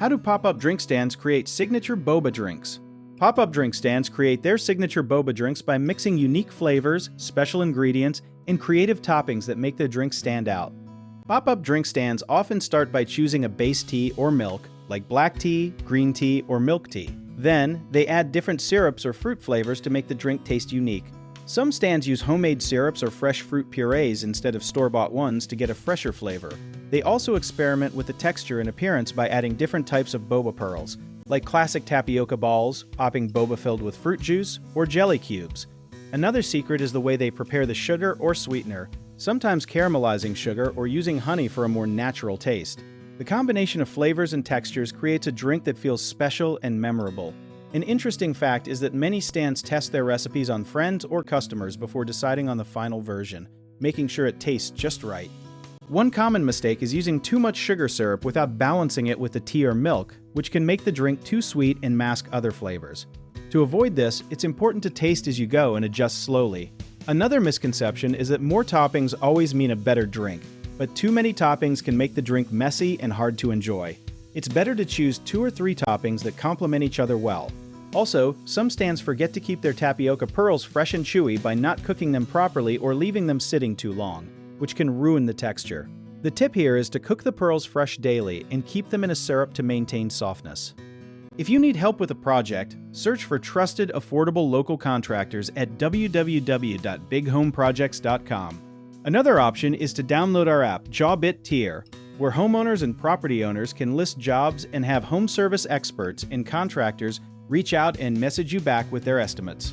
How do pop-up drink stands create signature boba drinks? Pop-up drink stands create their signature boba drinks by mixing unique flavors, special ingredients, and creative toppings that make their drinks stand out. Pop-up drink stands often start by choosing a base tea or milk, like black tea, green tea, or milk tea. Then, they add different syrups or fruit flavors to make the drink taste unique. Some stands use homemade syrups or fresh fruit purees instead of store-bought ones to get a fresher flavor. They also experiment with the texture and appearance by adding different types of boba pearls, like classic tapioca balls, popping boba filled with fruit juice, or jelly cubes. Another secret is the way they prepare the sugar or sweetener, sometimes caramelizing sugar or using honey for a more natural taste. The combination of flavors and textures creates a drink that feels special and memorable. An interesting fact is that many stands test their recipes on friends or customers before deciding on the final version, making sure it tastes just right. One common mistake is using too much sugar syrup without balancing it with the tea or milk, which can make the drink too sweet and mask other flavors. To avoid this, it's important to taste as you go and adjust slowly. Another misconception is that more toppings always mean a better drink, but too many toppings can make the drink messy and hard to enjoy. It's better to choose 2 or 3 toppings that complement each other well. Also, some stands forget to keep their tapioca pearls fresh and chewy by not cooking them properly or leaving them sitting too long, which can ruin the texture. The tip here is to cook the pearls fresh daily and keep them in a syrup to maintain softness. If you need help with a project, search for trusted, affordable local contractors at www.bighomeprojects.com. Another option is to download our app, Job-It Tier, where homeowners and property owners can list jobs and have home service experts and contractors reach out and message you back with their estimates.